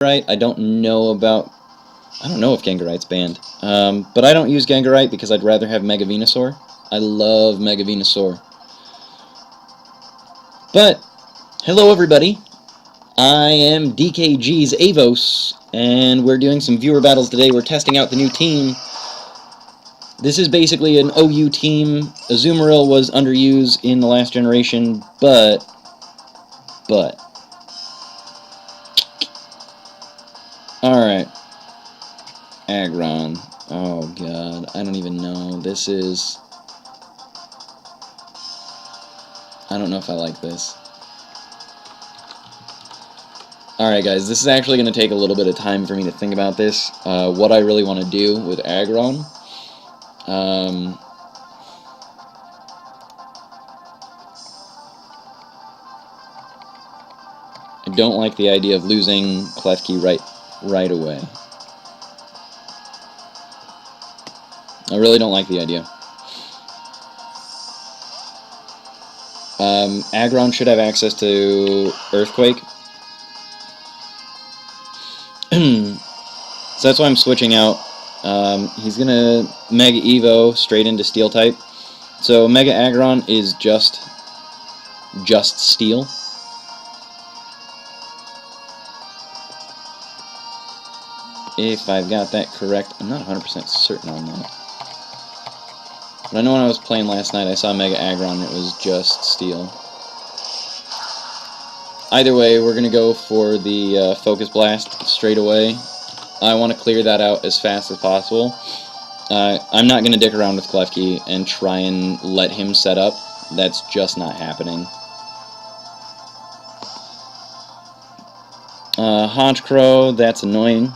Gengarite, I don't know if Gengarite's banned. But I don't use Gengarite because I'd rather have Mega Venusaur. I love Mega Venusaur. But, hello everybody. I am DKG's Avos, and we're doing some viewer battles today. We're testing out the new team. This is basically an OU team. Azumarill was underused in the last generation, but... Alright. Aggron. Oh god, I don't even know. This is... I don't know if I like this. Alright guys, this is actually going to take a little bit of time for me to think about this. What I really want to do with Aggron. I don't like the idea of losing Klefki right away. I really don't like the idea. Aggron should have access to Earthquake. So that's why I'm switching out. He's gonna Mega Evo straight into Steel type. So Mega Aggron is just Steel. If I've got that correct. I'm not 100% certain on that. But I know when I was playing last night, I saw Mega Aggron, it was just Steel. Either way, we're going to go for the Focus Blast straight away. I want to clear that out as fast as possible. I'm not going to dick around with Klefki and try and let him set up. That's just not happening. Honchkrow, that's annoying.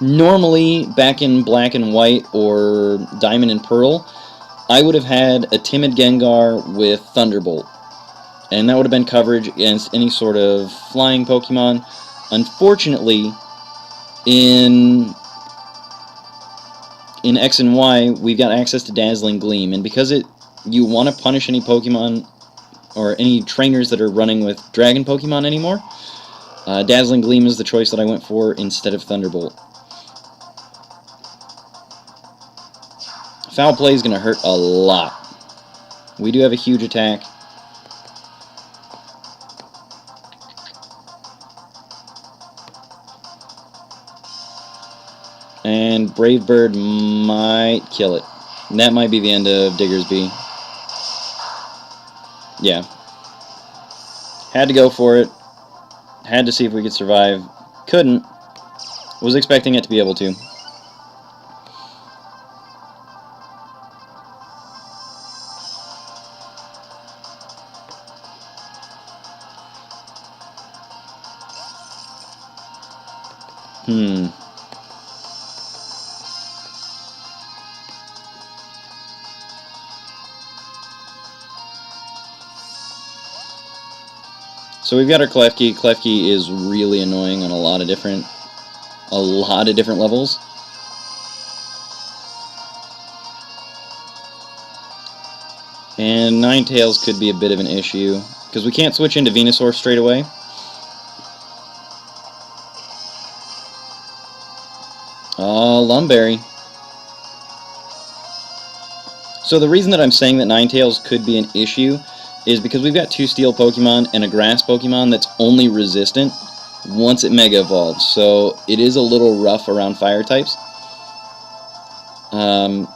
Normally, back in Black and White or Diamond and Pearl, I would have had a Timid Gengar with Thunderbolt. And that would have been coverage against any sort of flying Pokemon. Unfortunately, in X and Y, we've got access to Dazzling Gleam. And because you want to punish any Pokemon or any trainers that are running with Dragon Pokemon anymore, Dazzling Gleam is the choice that I went for instead of Thunderbolt. Foul Play is going to hurt a lot. We do have a huge attack. And Brave Bird might kill it. And that might be the end of Diggersby. Yeah. Had to go for it. Had to see if we could survive. Couldn't. Was expecting it to be able to. So we've got our Klefki. Klefki is really annoying on a lot of different levels. And Ninetales could be a bit of an issue because we can't switch into Venusaur straight away. Lumberry. So the reason that I'm saying that Ninetales could be an issue is because we've got two Steel Pokemon and a Grass Pokemon that's only resistant once it Mega Evolves. So it is a little rough around Fire types. And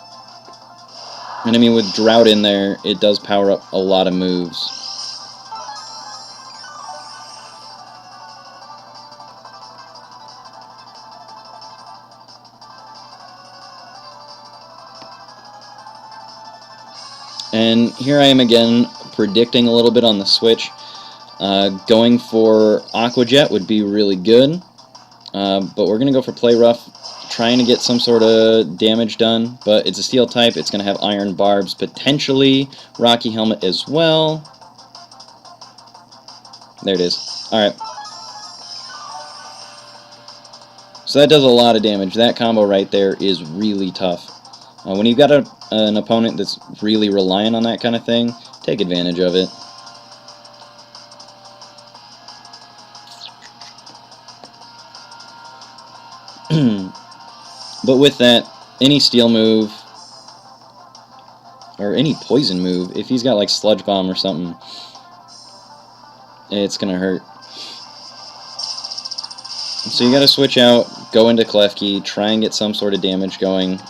I mean, with Drought in there, it does power up a lot of moves. And here I am again, predicting a little bit on the switch. Going for Aqua Jet would be really good, but we're going to go for Play Rough, trying to get some sort of damage done, but it's a Steel type, it's going to have Iron Barbs, potentially Rocky Helmet as well. There it is. Alright. So that does a lot of damage. That combo right there is really tough. When you've got an opponent that's really reliant on that kind of thing, take advantage of it. But with that, any steel move, or any poison move, if he's got like Sludge Bomb or something, it's going to hurt. So you got to switch out, go into Klefki, try and get some sort of damage going.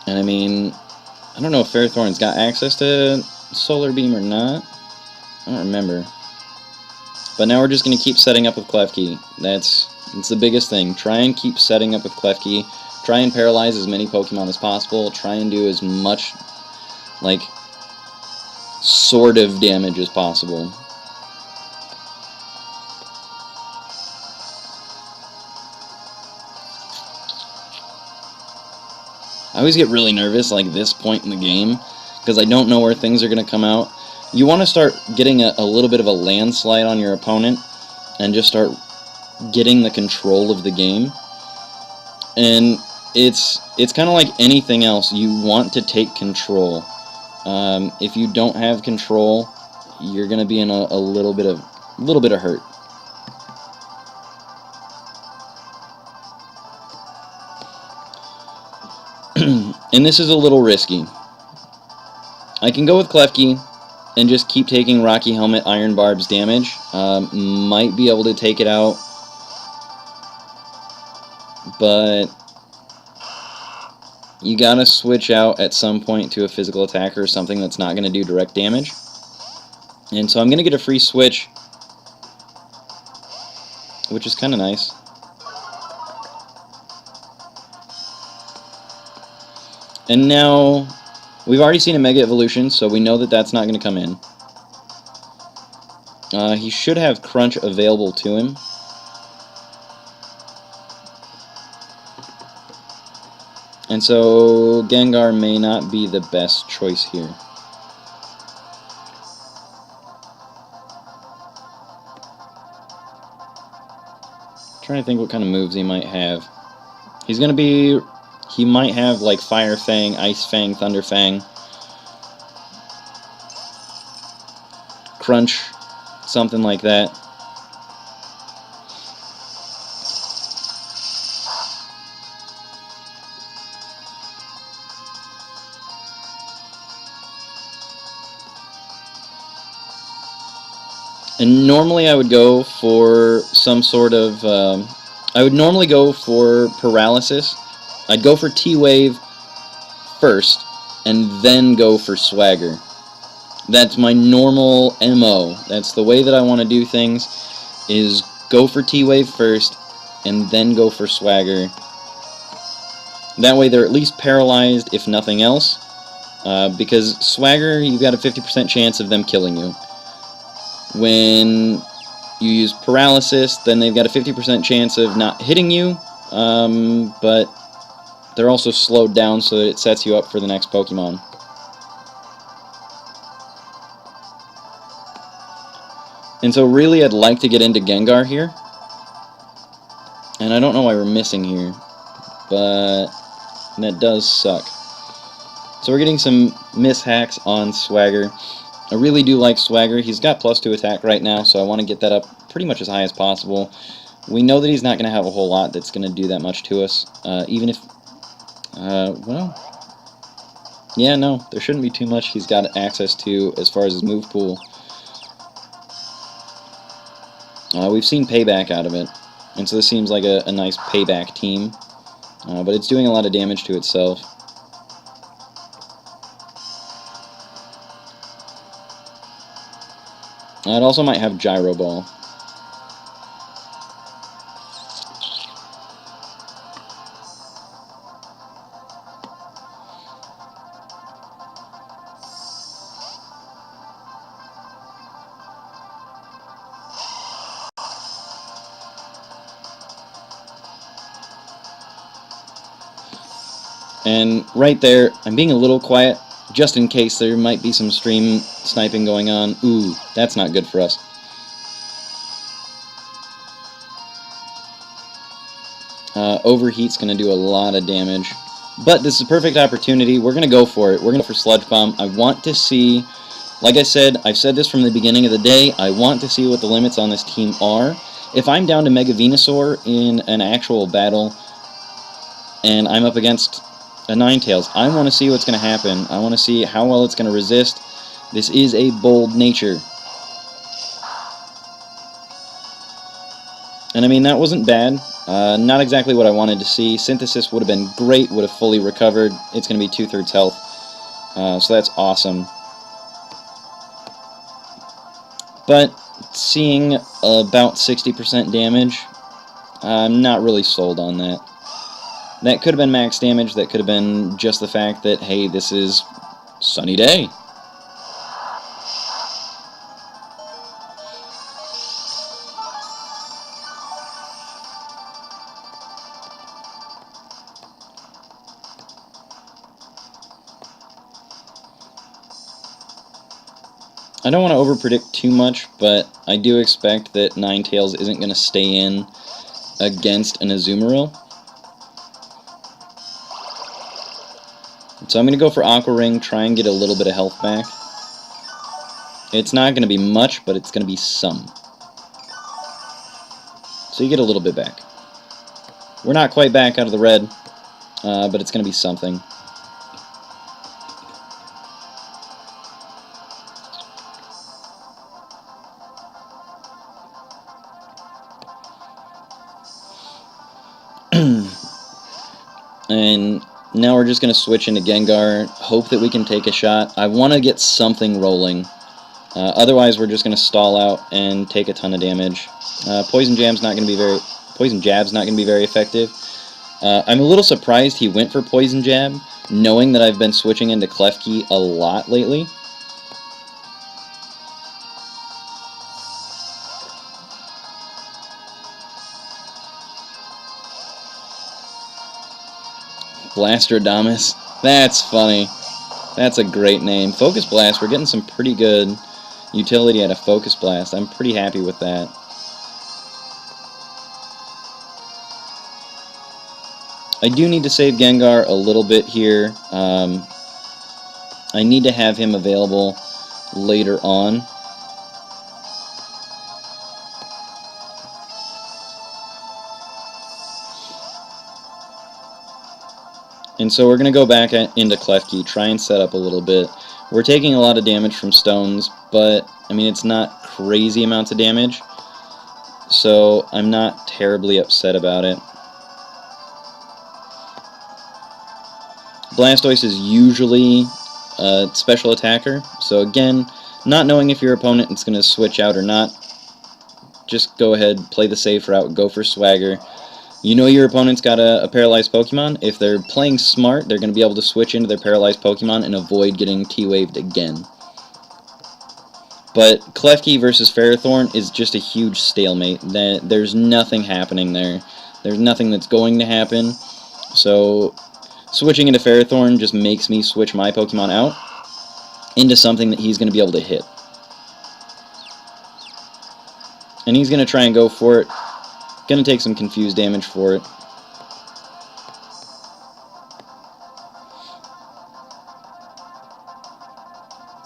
And I mean, I don't know if Fairthorn's got access to Solar Beam or not. I don't remember. But now we're just going to keep setting up with Klefki. That's the biggest thing. Try and keep setting up with Klefki. Try and paralyze as many Pokemon as possible. Try and do as much, like, sort of damage as possible. I always get really nervous, like, this point in the game, because I don't know where things are going to come out. You want to start getting a little bit of a landslide on your opponent, and just start getting the control of the game. And it's kind of like anything else. You want to take control. If you don't have control, you're going to be in a little bit of hurt. And this is a little risky. I can go with Klefki and just keep taking Rocky Helmet, Iron Barbs damage. Might be able to take it out, but you gotta switch out at some point to a physical attacker or something that's not gonna do direct damage. And so I'm gonna get a free switch, which is kind of nice. And now, we've already seen a Mega Evolution, so we know that that's not going to come in. He should have Crunch available to him. And so, Gengar may not be the best choice here. Trying to think what kind of moves he might have. He's going to be... He might have, like, Fire Fang, Ice Fang, Thunder Fang, Crunch, something like that. And normally I would go for some sort of... I would normally go for Paralysis. I'd go for T-Wave first, and then go for Swagger. That's my normal MO. That's the way that I want to do things, is go for T-Wave first, and then go for Swagger. That way they're at least paralyzed, if nothing else, because Swagger, you've got a 50% chance of them killing you. When you use Paralysis, then they've got a 50% chance of not hitting you, but they're also slowed down so that it sets you up for the next Pokemon. And so really I'd like to get into Gengar here. And I don't know why we're missing here, but that does suck. So we're getting some mishacks on Swagger. I really do like Swagger. He's got +2 attack right now, so I want to get that up pretty much as high as possible. We know that he's not going to have a whole lot that's going to do that much to us, even if... well, yeah, no, there shouldn't be too much he's got access to as far as his move pool. We've seen Payback out of it, and so this seems like a nice Payback team, but it's doing a lot of damage to itself. It also might have Gyro Ball. And right there, I'm being a little quiet, just in case there might be some stream sniping going on. Ooh, that's not good for us. Overheat's going to do a lot of damage. But this is a perfect opportunity. We're going to go for it. We're going to go for Sludge Bomb. I want to see Like I said, I've said this from the beginning of the day, I want to see what the limits on this team are. If I'm down to Mega Venusaur in an actual battle, and I'm up against a Ninetales, I want to see what's going to happen. I want to see how well it's going to resist. This is a bold nature. And I mean, that wasn't bad. Not exactly what I wanted to see. Synthesis would have been great, would have fully recovered. It's going to be 2/3 health. So that's awesome. But seeing about 60% damage, I'm not really sold on that. That could have been max damage. That could have been just the fact that, hey, this is sunny day. I don't want to overpredict too much, but I do expect that Ninetales isn't going to stay in against an azumarill. So I'm going to go for Aqua Ring, try and get a little bit of health back. It's not going to be much, but it's going to be some. So you get a little bit back. We're not quite back out of the red, but it's going to be something. And now we're just going to switch into Gengar, hope that we can take a shot. I want to get something rolling. Otherwise, we're just going to stall out and take a ton of damage. Poison Jab's not going to be very effective. I'm a little surprised he went for Poison Jab, knowing that I've been switching into Klefki a lot lately. Blastradamus. That's funny. That's a great name. Focus Blast. We're getting some pretty good utility out of Focus Blast. I'm pretty happy with that. I do need to save Gengar a little bit here. I need to have him available later on. And so we're going to go back into Klefki, try and set up a little bit. We're taking a lot of damage from stones, but, I mean, it's not crazy amounts of damage, so I'm not terribly upset about it. Blastoise is usually a special attacker, so again, not knowing if your opponent is going to switch out or not, just go ahead, play the safe route, go for Swagger. You know your opponent's got a paralyzed Pokemon. If they're playing smart, they're going to be able to switch into their paralyzed Pokemon and avoid getting T-Waved again. But Klefki versus Ferrothorn is just a huge stalemate. There's nothing happening there. There's nothing that's going to happen. So switching into Ferrothorn just makes me switch my Pokemon out into something that he's going to be able to hit. And he's going to try and go for it. Going to take some confused damage for it.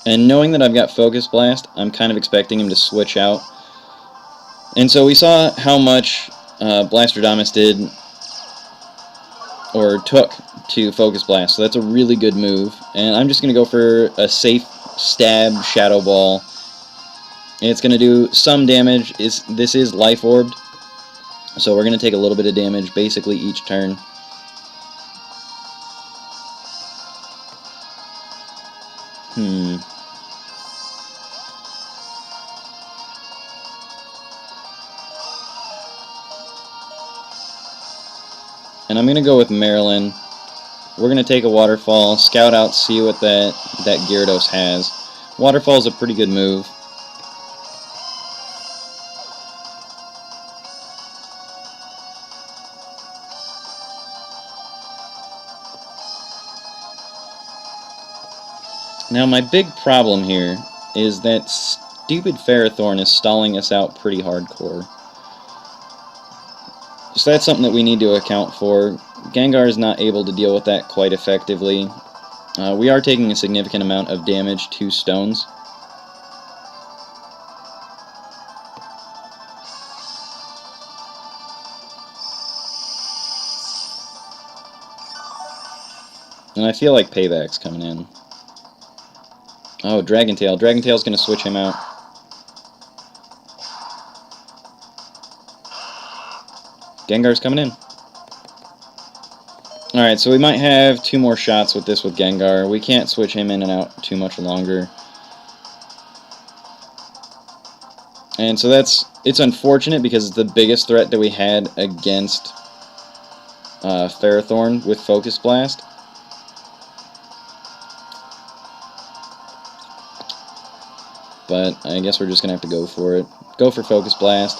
And knowing that I've got Focus Blast, I'm kind of expecting him to switch out. And so we saw how much Blastradamus did, or took, to Focus Blast. So that's a really good move. And I'm just going to go for a safe stab Shadow Ball. And it's going to do some damage. This is Life Orbed. So we're going to take a little bit of damage basically each turn. And I'm going to go with Marilyn. We're going to take a Waterfall, scout out, see what that Gyarados has. Waterfall's a pretty good move. Now my big problem here is that stupid Ferrothorn is stalling us out pretty hardcore. So that's something that we need to account for. Gengar is not able to deal with that quite effectively. We are taking a significant amount of damage to stones. And I feel like Payback's coming in. Oh, Dragon Tail. Dragon Tail's going to switch him out. Gengar's coming in. Alright, so we might have 2 more shots with this with Gengar. We can't switch him in and out too much longer. And so it's unfortunate because it's the biggest threat that we had against Ferrothorn with Focus Blast. But I guess we're just going to have to go for it. Go for Focus Blast.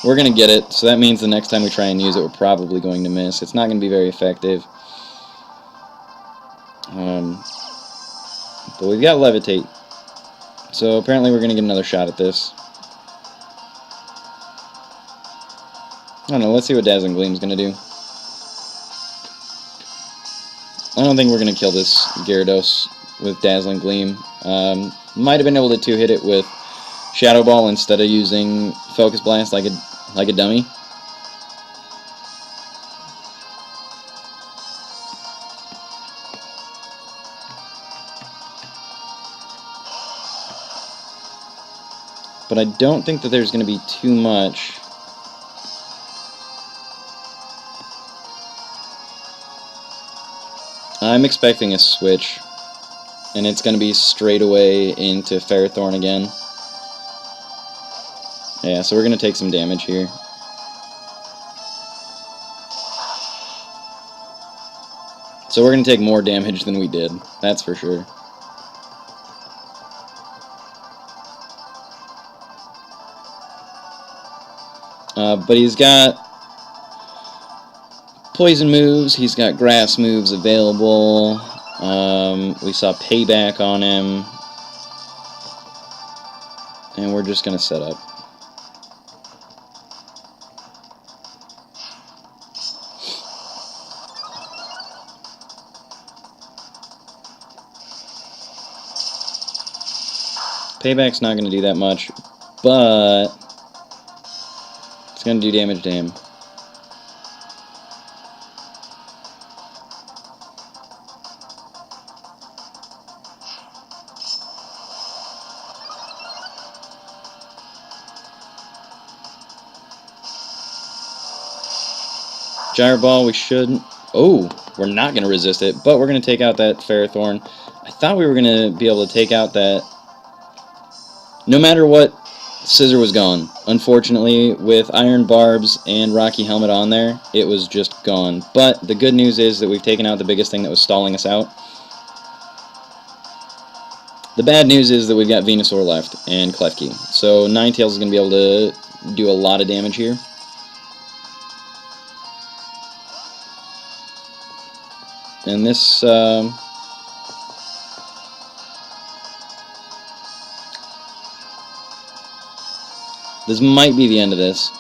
We're going to get it, so that means the next time we try and use it, we're probably going to miss. It's not going to be very effective. But we've got Levitate. So apparently we're going to get another shot at this. I don't know, let's see what Dazzling Gleam's going to do. I don't think we're going to kill this Gyarados with Dazzling Gleam. Might have been able to 2-hit it with Shadow Ball instead of using Focus Blast like a dummy. But I don't think that there's going to be too much. I'm expecting a switch, and it's going to be straight away into Ferrothorn again. Yeah, so we're going to take some damage here. So we're going to take more damage than we did, that's for sure. But he's got poison moves, he's got grass moves available. We saw Payback on him. And we're just going to set up. Payback's not going to do that much, but it's going to do damage to him. Gyro Ball, we shouldn't. Oh, we're not going to resist it, but we're going to take out that Ferrothorn. I thought we were going to be able to take out that. No matter what, Scizor was gone. Unfortunately, with Iron Barbs and Rocky Helmet on there, it was just gone. But the good news is that we've taken out the biggest thing that was stalling us out. The bad news is that we've got Venusaur left and Klefki. So Ninetales is going to be able to do a lot of damage here. And this this might be the end of this.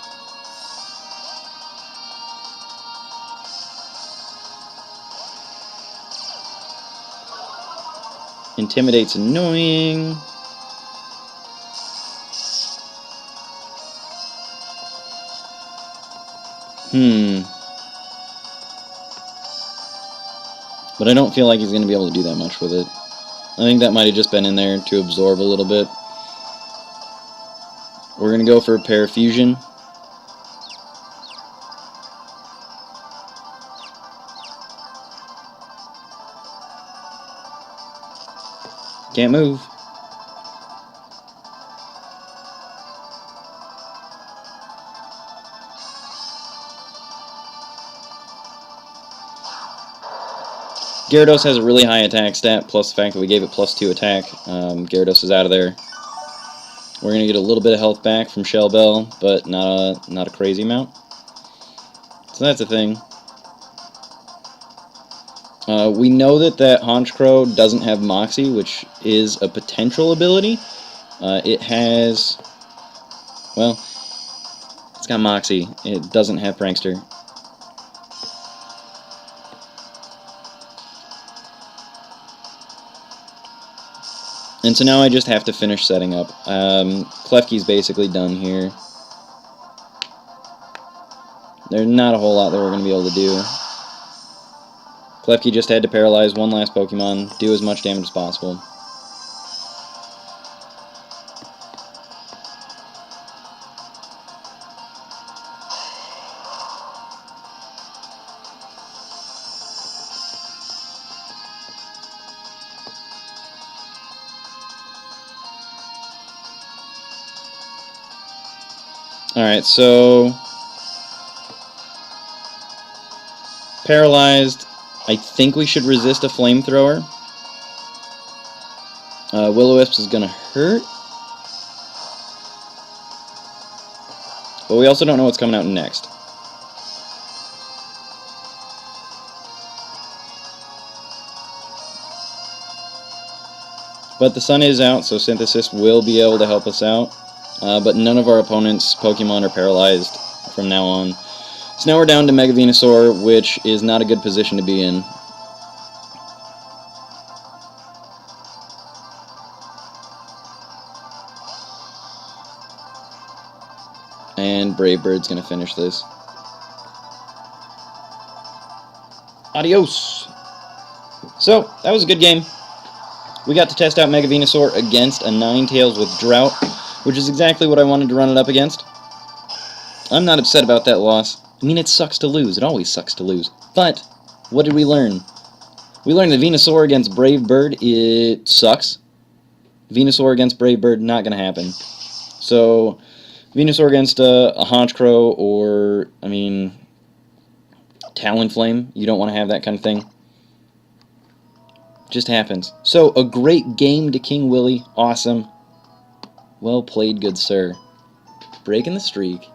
Intimidate's annoying. But I don't feel like he's going to be able to do that much with it. I think that might have just been in there to absorb a little bit. We're going to go for a Parafusion. Can't move. Gyarados has a really high attack stat, plus the fact that we gave it +2 attack. Gyarados is out of there. We're going to get a little bit of health back from Shell Bell, but not a crazy amount. So that's a thing. We know that Honchkrow doesn't have Moxie, which is a potential ability. It has... well, it's got Moxie. It doesn't have Prankster. And so now I just have to finish setting up. Klefki's basically done here. There's not a whole lot that we're going to be able to do. Klefki just had to paralyze one last Pokemon, do as much damage as possible. Alright, so paralyzed. I think we should resist a flamethrower. Will-O-Wisp is gonna hurt. But we also don't know what's coming out next. But the sun is out, so Synthesis will be able to help us out. But none of our opponents' Pokemon are paralyzed from now on. So now we're down to Mega Venusaur, which is not a good position to be in. And Brave Bird's going to finish this. Adios! So, that was a good game. We got to test out Mega Venusaur against a Ninetales with Drought, which is exactly what I wanted to run it up against. I'm not upset about that loss. I mean, it sucks to lose. It always sucks to lose. But, what did we learn? We learned that Venusaur against Brave Bird, it sucks. Venusaur against Brave Bird, not going to happen. So, Venusaur against a Honchkrow or, I mean, Talonflame, you don't want to have that kind of thing. Just happens. So, a great game to King Willie. Awesome. Well played, good sir. Breaking the streak.